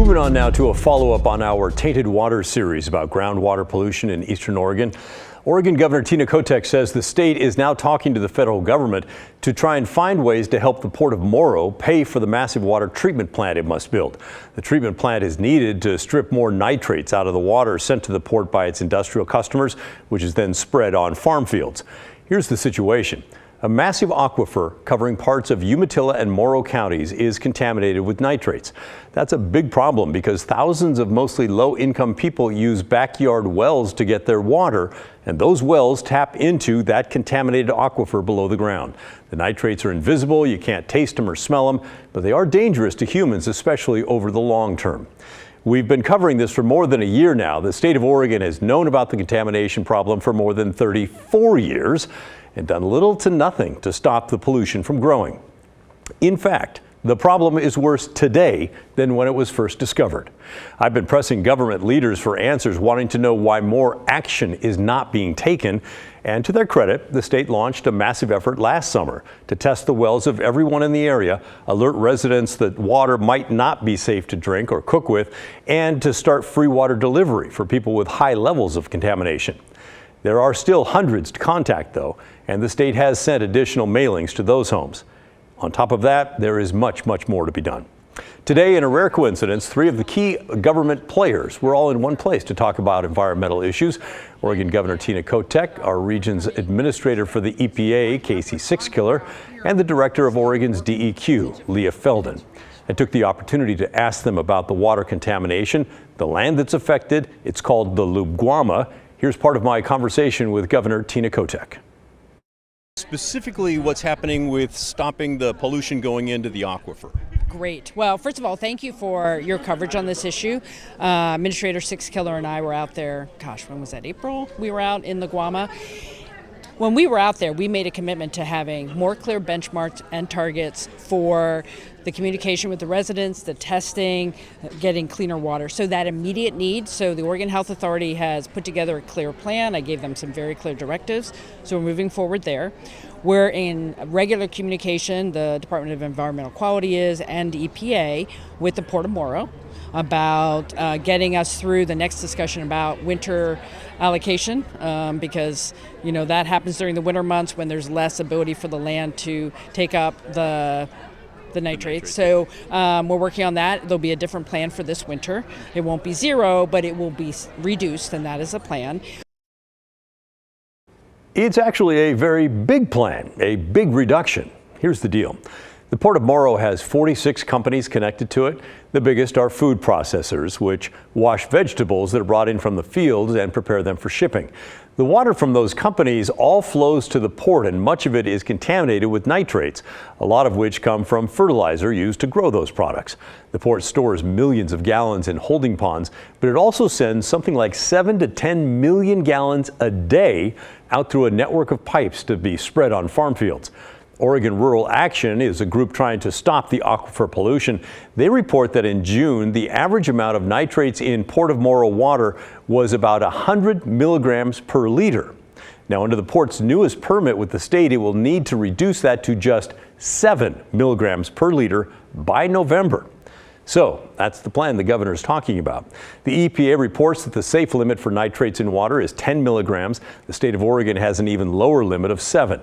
Moving on now to a follow-up on our Tainted Water series about groundwater pollution in eastern Oregon. Oregon Governor Tina Kotek says the state is now talking to the federal government to try and find ways to help the Port of Morrow pay for the massive water treatment plant it must build. The treatment plant is needed to strip more nitrates out of the water sent to the port by its industrial customers, which is then spread on farm fields. Here's the situation. A massive aquifer covering parts of Umatilla and Morrow counties is contaminated with nitrates. That's a big problem because thousands of mostly low-income people use backyard wells to get their water, and those wells tap into that contaminated aquifer below the ground. The nitrates are invisible, you can't taste them or smell them, but they are dangerous to humans, especially over the long term. We've been covering this for more than a year now. The state of Oregon has known about the contamination problem for more than 34 years and done little to nothing to stop the pollution from growing. In fact, the problem is worse today than when it was first discovered. I've been pressing government leaders for answers, wanting to know why more action is not being taken. And to their credit, the state launched a massive effort last summer to test the wells of everyone in the area, alert residents that water might not be safe to drink or cook with, and to start free water delivery for people with high levels of contamination. There are still hundreds to contact, though, and the state has sent additional mailings to those homes. On top of that, there is much, much more to be done. Today, in a rare coincidence, three of the key government players were all in one place to talk about environmental issues. Oregon Governor Tina Kotek, our region's administrator for the EPA, Casey Sixkiller, and the director of Oregon's DEQ, Leah Felden. I took the opportunity to ask them about the water contamination, the land that's affected. It's called the Lubguama. Here's part of my conversation with Governor Tina Kotek. Specifically, what's happening with stopping the pollution going into the aquifer? Great. Well, first of all, thank you for your coverage on this issue. Administrator Sixkiller and I were out there, when was that, April? We were out in the Guama. When we were out there, we made a commitment to having more clear benchmarks and targets for the communication with the residents, the testing, getting cleaner water. So that immediate need, so the Oregon Health Authority has put together a clear plan. I gave them some very clear directives, so we're moving forward there. We're in regular communication, the Department of Environmental Quality is, and EPA, with the Port of Morrow about getting us through the next discussion about winter allocation, because that happens during the winter months when there's less ability for the land to take up the nitrates. So we're working on that. There'll be a different plan for this winter. It won't be zero, but it will be reduced, and that is the plan. It's actually a very big plan, a big reduction. Here's the deal. The Port of Morrow has 46 companies connected to it. The biggest are food processors, which wash vegetables that are brought in from the fields and prepare them for shipping. The water from those companies all flows to the port, and much of it is contaminated with nitrates, a lot of which come from fertilizer used to grow those products. The port stores millions of gallons in holding ponds, but it also sends something like 7 to 10 million gallons a day out through a network of pipes to be spread on farm fields. Oregon Rural Action is a group trying to stop the aquifer pollution. They report that in June, the average amount of nitrates in Port of Morrow water was about 100 milligrams per liter. Now, under the port's newest permit with the state, it will need to reduce that to just 7 milligrams per liter by November. So that's the plan the governor is talking about. The EPA reports that the safe limit for nitrates in water is 10 milligrams. The state of Oregon has an even lower limit of 7.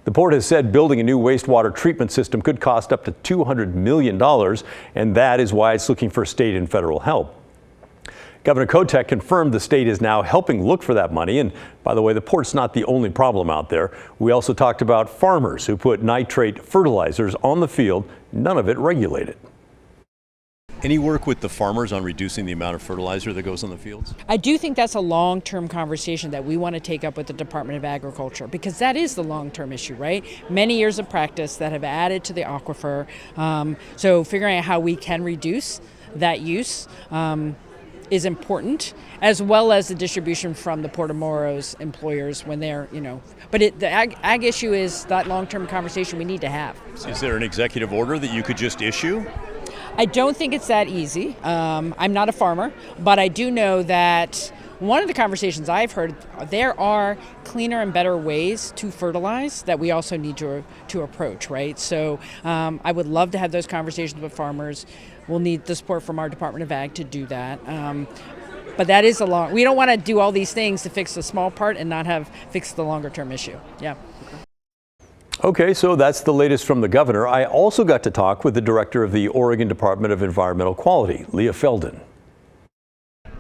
The port has said building a new wastewater treatment system could cost up to $200 million, and that is why it's looking for state and federal help. Governor Kotek confirmed the state is now helping look for that money. And by the way, the port's not the only problem out there. We also talked about farmers who put nitrate fertilizers on the field, none of it regulated. Any work with the farmers on reducing the amount of fertilizer that goes on the fields? I do think that's a long-term conversation that we want to take up with the Department of Agriculture, because that is the long-term issue, right? Many years of practice that have added to the aquifer. So figuring out how we can reduce that use is important, as well as the distribution from the Port of Morrow's employers when they're, But the ag issue is that long-term conversation we need to have. So. Is there an executive order that you could just issue? I don't think it's that easy. I'm not a farmer, but I do know that One of the conversations I've heard, there are cleaner and better ways to fertilize that we also need to approach, right? So I would love to have those conversations with farmers. We'll need the support from our Department of Ag to do that. But that is we don't want to do all these things to fix the small part and not have fixed the longer term issue. Yeah. Okay, so that's the latest from the governor. I also got to talk with the director of the Oregon Department of Environmental Quality, Leah Felden.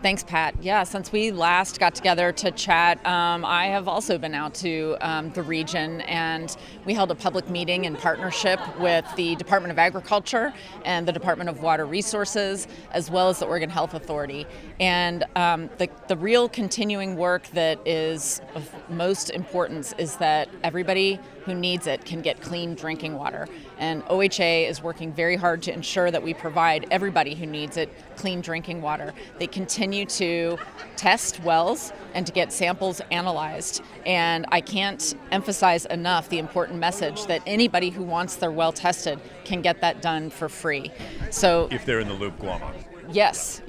Thanks, Pat. Yeah, since we last got together to chat, I have also been out to the region, and we held a public meeting in partnership with the Department of Agriculture and the Department of Water Resources, as well as the Oregon Health Authority. And the real continuing work that is of most importance is that everybody who needs it can get clean drinking water. And OHA is working very hard to ensure that we provide everybody who needs it clean drinking water. They continue to test wells and to get samples analyzed. And I can't emphasize enough the important message that anybody who wants their well tested can get that done for free. So if they're in the loop, Guam. Yes,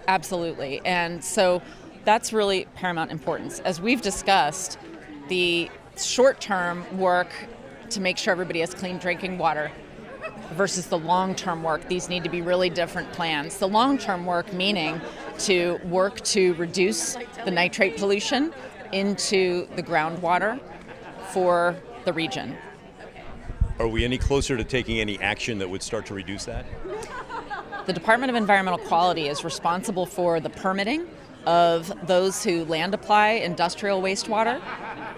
absolutely. And so that's really paramount importance. As we've discussed, the short-term work to make sure everybody has clean drinking water versus the long-term work, these need to be really different plans. The long-term work meaning to work to reduce the nitrate pollution into the groundwater for the region. Are we any closer to taking any action that would start to reduce that? The Department of Environmental Quality is responsible for the permitting of those who land apply industrial wastewater,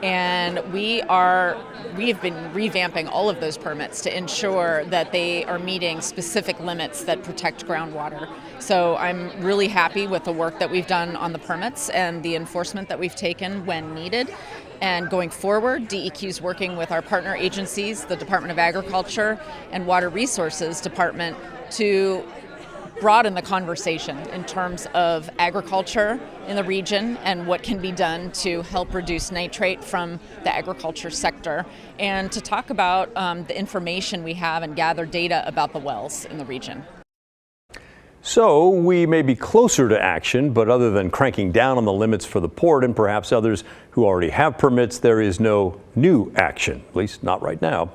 and we have been revamping all of those permits to ensure that they are meeting specific limits that protect groundwater. So I'm really happy with the work that we've done on the permits and the enforcement that we've taken when needed. And going forward, DEQ is working with our partner agencies, the Department of Agriculture and Water Resources Department, to broaden the conversation in terms of agriculture in the region and what can be done to help reduce nitrate from the agriculture sector, and to talk about the information we have and gather data about the wells in the region. So we may be closer to action, but other than cranking down on the limits for the port and perhaps others who already have permits, there is no new action, at least not right now.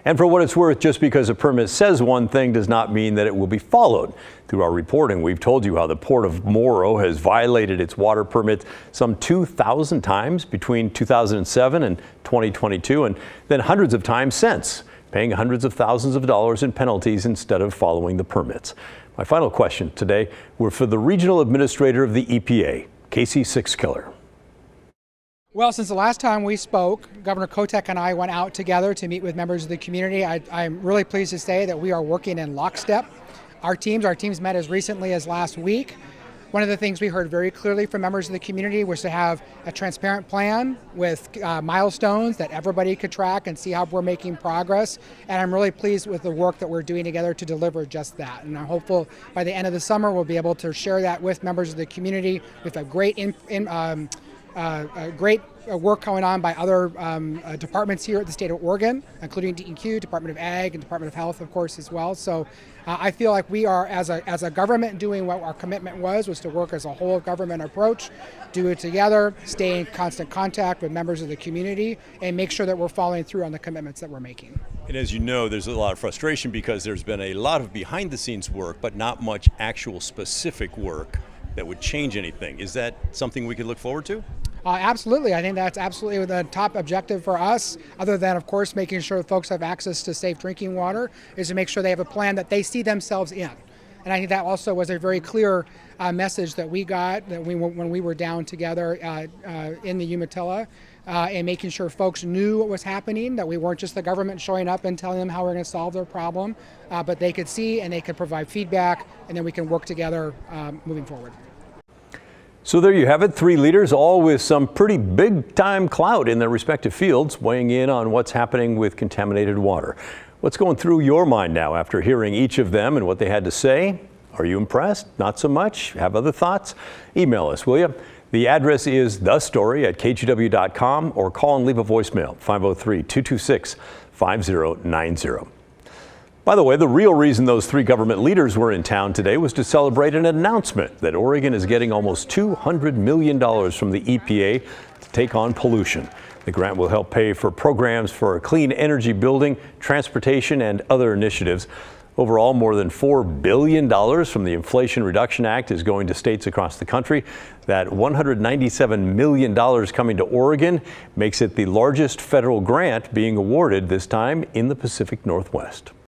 And for what it's worth, just because a permit says one thing does not mean that it will be followed. Through our reporting, we've told you how the Port of Morrow has violated its water permits some 2,000 times between 2007 and 2022, and then hundreds of times since, paying hundreds of thousands of dollars in penalties instead of following the permits. My final question today were for the Regional Administrator of the EPA, Casey Sixkiller. Well, since the last time we spoke, Governor Kotek and I went out together to meet with members of the community. I'm really pleased to say that we are working in lockstep. Our teams met as recently as last week. One of the things we heard very clearly from members of the community was to have a transparent plan with milestones that everybody could track and see how we're making progress. And I'm really pleased with the work that we're doing together to deliver just that. And I'm hopeful by the end of the summer we'll be able to share that with members of the community. With a great work going on by other departments here at the state of Oregon, including DEQ, Department of Ag, and Department of Health, of course, as well. So I feel like we are, as a government, doing what our commitment was to work as a whole government approach, do it together, stay in constant contact with members of the community, and make sure that we're following through on the commitments that we're making. And as you know, there's a lot of frustration because there's been a lot of behind-the-scenes work, but not much actual specific work that would change anything. Is that something we could look forward to? Absolutely. I think that's absolutely the top objective for us, other than, of course, making sure folks have access to safe drinking water, is to make sure they have a plan that they see themselves in. And I think that also was a very clear message that we got when we were down together in the Umatilla, and making sure folks knew what was happening, that we weren't just the government showing up and telling them how we're going to solve their problem, but they could see and they could provide feedback, and then we can work together moving forward. So there you have it, 3 leaders, all with some pretty big-time clout in their respective fields, weighing in on what's happening with contaminated water. What's going through your mind now after hearing each of them and what they had to say? Are you impressed? Not so much? Have other thoughts? Email us, will you? The address is thestory@kgw.com, or call and leave a voicemail, 503-226-5090. By the way, the real reason those three government leaders were in town today was to celebrate an announcement that Oregon is getting almost $200 million from the EPA to take on pollution. The grant will help pay for programs for clean energy building, transportation, and other initiatives. Overall, more than $4 billion from the Inflation Reduction Act is going to states across the country. That $197 million coming to Oregon makes it the largest federal grant being awarded this time in the Pacific Northwest.